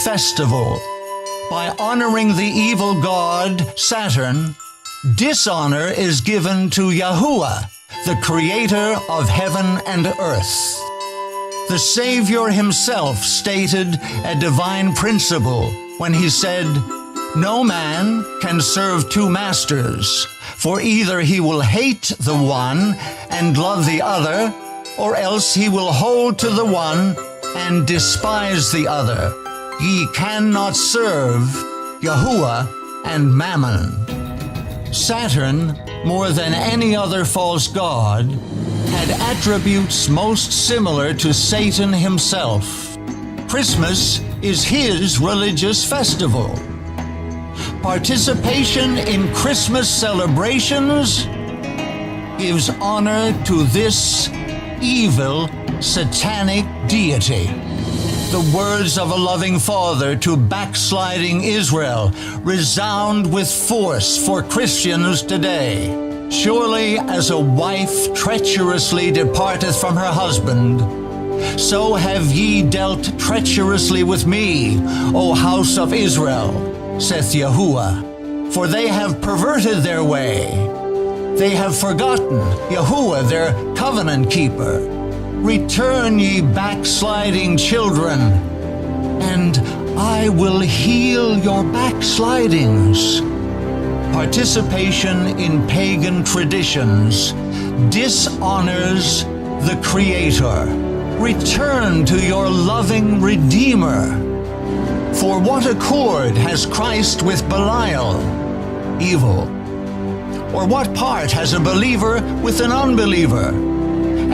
festival. By honoring the evil god Saturn, dishonor is given to Yahuwah, the creator of heaven and earth. The Savior himself stated a divine principle when he said, "No man can serve two masters, for either he will hate the one and love the other, or else he will hold to the one and despise the other. Ye cannot serve Yahuwah and Mammon." Saturn, more than any other false god, had attributes most similar to Satan himself. Christmas is his religious festival. Participation in Christmas celebrations gives honor to this evil, satanic deity. The words of a loving father to backsliding Israel resound with force for Christians today. "Surely as a wife treacherously departeth from her husband, so have ye dealt treacherously with me, O house of Israel, saith Yahuwah. For they have perverted their way. They have forgotten Yahuwah, their covenant keeper. Return, ye backsliding children, and I will heal your backslidings." Participation in pagan traditions dishonors the Creator. Return to your loving Redeemer. For what accord has Christ with Belial, evil? Or what part has a believer with an unbeliever?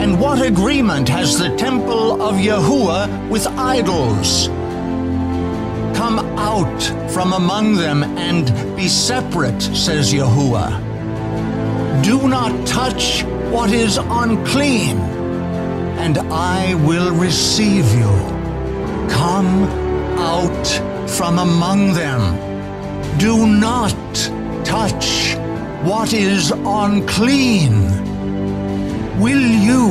And what agreement has the temple of Yahuwah with idols? Come out from among them and be separate, says Yahuwah. Do not touch what is unclean, and I will receive you. Come out from among them. Do not touch what is unclean. Will you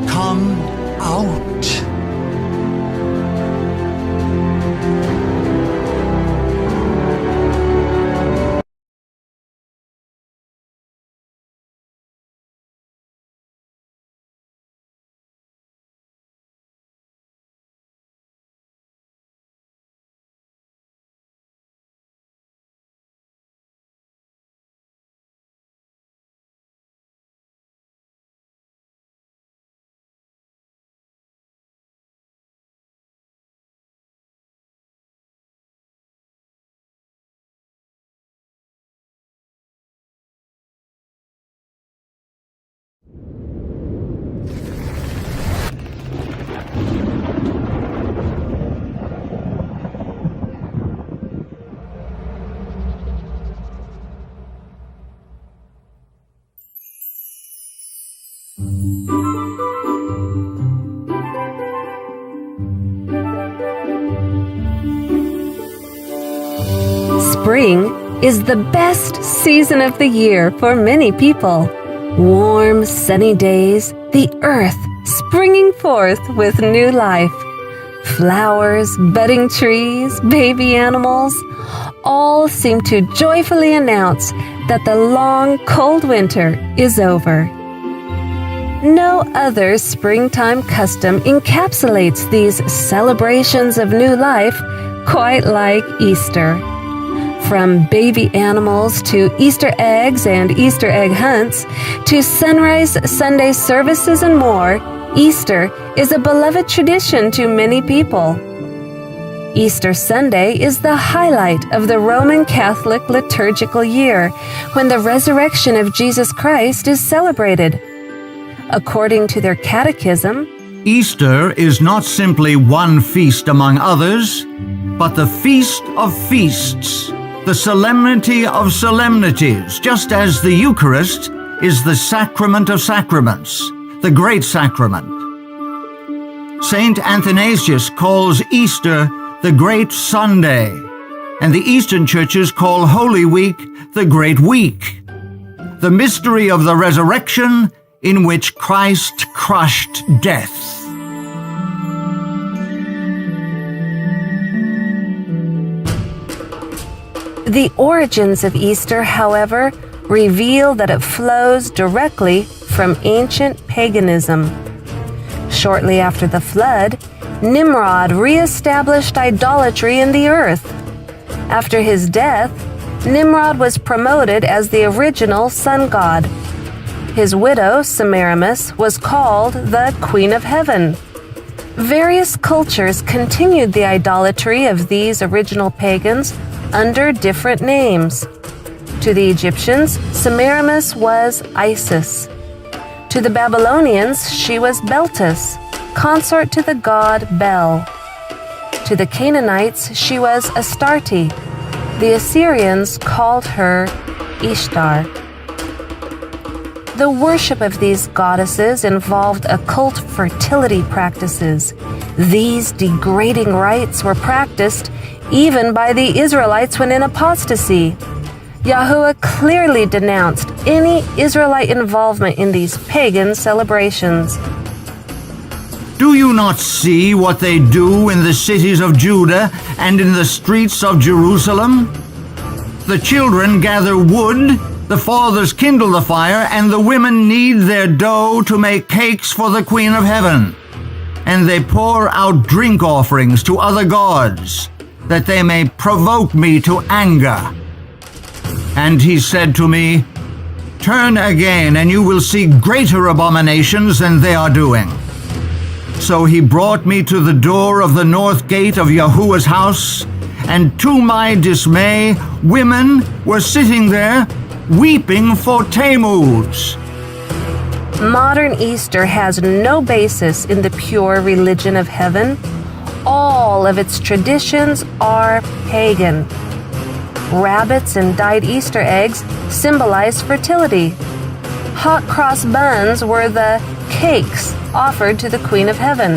come out? Spring is the best season of the year for many people. Warm, sunny days, the earth springing forth with new life. Flowers, budding trees, baby animals, all seem to joyfully announce that the long, cold winter is over. No other springtime custom encapsulates these celebrations of new life quite like Easter. From baby animals to Easter eggs and Easter egg hunts, to sunrise Sunday services and more, Easter is a beloved tradition to many people. Easter Sunday is the highlight of the Roman Catholic liturgical year, when the resurrection of Jesus Christ is celebrated. According to their catechism, Easter is not simply one feast among others, but the feast of feasts, the solemnity of solemnities, just as the Eucharist is the sacrament of sacraments, the great sacrament. Saint Athanasius calls Easter the Great Sunday, and the Eastern churches call Holy Week the Great Week, the mystery of the resurrection in which Christ crushed death. The origins of Easter, however, reveal that it flows directly from ancient paganism. Shortly after the flood, Nimrod re-established idolatry in the earth. After his death, Nimrod was promoted as the original sun god. His widow, Semiramis, was called the Queen of Heaven. Various cultures continued the idolatry of these original pagans under different names. To the Egyptians, Semiramis was Isis. To the Babylonians, she was Beltis, consort to the god Bel. To the Canaanites, she was Astarte. The Assyrians called her Ishtar. The worship of these goddesses involved occult fertility practices. These degrading rites were practiced even by the Israelites when in apostasy. Yahuwah clearly denounced any Israelite involvement in these pagan celebrations. Do you not see what they do in the cities of Judah and in the streets of Jerusalem? The children gather wood, the fathers kindle the fire, and the women knead their dough to make cakes for the Queen of Heaven. And they pour out drink offerings to other gods, that they may provoke me to anger. And he said to me, Turn again, and you will see greater abominations than they are doing. So he brought me to the door of the north gate of Yahuwah's house, and to my dismay, women were sitting there, weeping for Tammuz. Modern Easter has no basis in the pure religion of heaven. All of its traditions are pagan. Rabbits and dyed Easter eggs symbolize fertility. Hot cross buns were the cakes offered to the Queen of Heaven.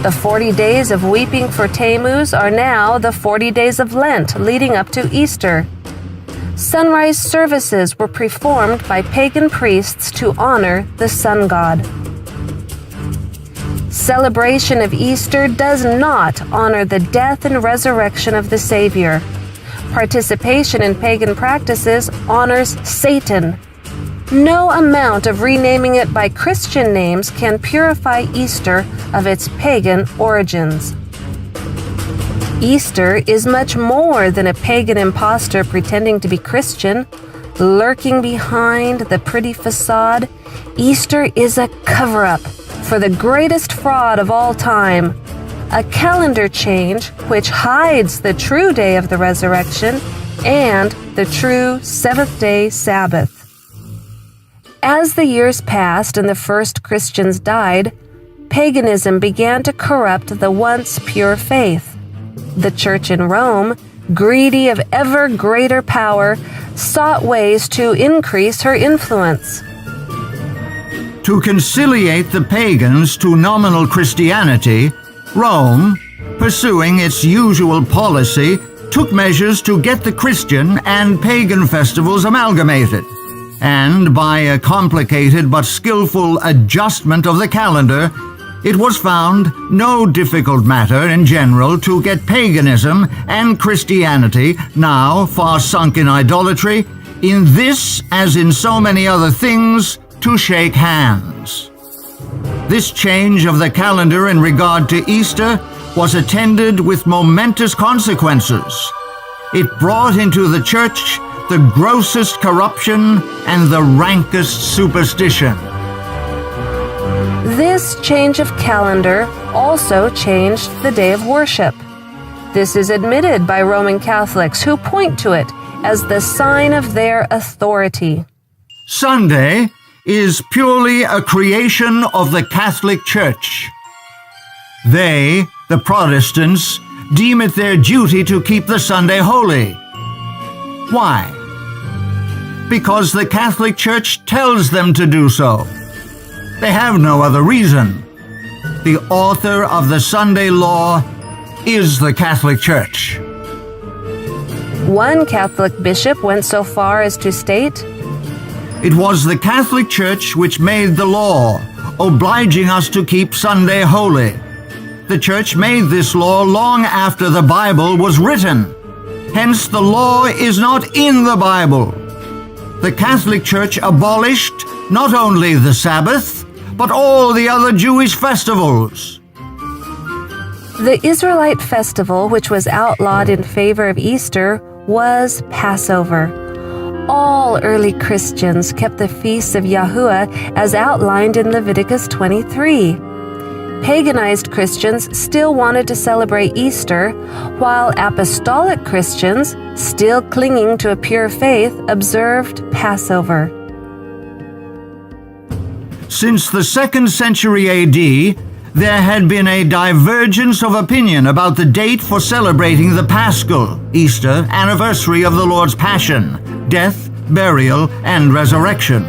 The 40 days of weeping for Tammuz are now the 40 days of Lent leading up to Easter. Sunrise services were performed by pagan priests to honor the sun god. Celebration of Easter does not honor the death and resurrection of the Savior. Participation in pagan practices honors Satan. No amount of renaming it by Christian names can purify Easter of its pagan origins. Easter is much more than a pagan impostor pretending to be Christian, lurking behind the pretty facade. Easter is a cover-up for the greatest fraud of all time, a calendar change which hides the true day of the resurrection and the true seventh-day Sabbath. As the years passed and the first Christians died, paganism began to corrupt the once pure faith. The Church in Rome, greedy of ever greater power, sought ways to increase her influence. To conciliate the pagans to nominal Christianity, Rome, pursuing its usual policy, took measures to get the Christian and pagan festivals amalgamated, and by a complicated but skillful adjustment of the calendar, it was found no difficult matter in general to get paganism and Christianity, now far sunk in idolatry, in this as in so many other things, to shake hands. This change of the calendar in regard to Easter was attended with momentous consequences. It brought into the church the grossest corruption and the rankest superstition. This change of calendar also changed the day of worship. This is admitted by Roman Catholics who point to it as the sign of their authority. Sunday is purely a creation of the Catholic Church. They, the Protestants, deem it their duty to keep the Sunday holy. Why? Because the Catholic Church tells them to do so. They have no other reason. The author of the Sunday law is the Catholic Church. One Catholic bishop went so far as to state, It was the Catholic Church which made the law, obliging us to keep Sunday holy. The Church made this law long after the Bible was written. Hence, the law is not in the Bible. The Catholic Church abolished not only the Sabbath, but all the other Jewish festivals. The Israelite festival, which was outlawed in favor of Easter, was Passover. All early Christians kept the feasts of Yahuwah as outlined in Leviticus 23. Paganized Christians still wanted to celebrate Easter, while apostolic Christians, still clinging to a pure faith, observed Passover. Since the 2nd century AD, there had been a divergence of opinion about the date for celebrating the Paschal, Easter, anniversary of the Lord's Passion, death, burial, and resurrection.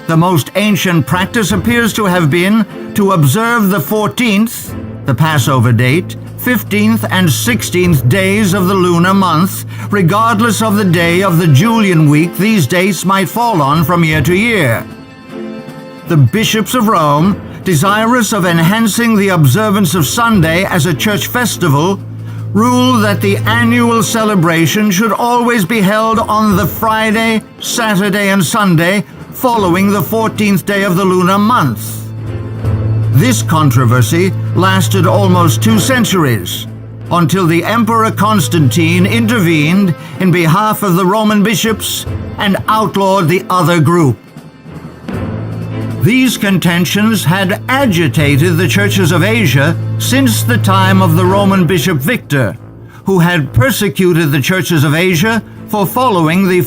The most ancient practice appears to have been to observe the 14th, the Passover date, 15th and 16th days of the lunar month, regardless of the day of the Julian week these dates might fall on from year to year. The bishops of Rome, desirous of enhancing the observance of Sunday as a church festival, ruled that the annual celebration should always be held on the Friday, Saturday, and Sunday following the 14th day of the lunar month. This controversy lasted almost 2 centuries, until the Emperor Constantine intervened in behalf of the Roman bishops and outlawed the other group. These contentions had agitated the churches of Asia since the time of the Roman Bishop Victor, who had persecuted the churches of Asia for following the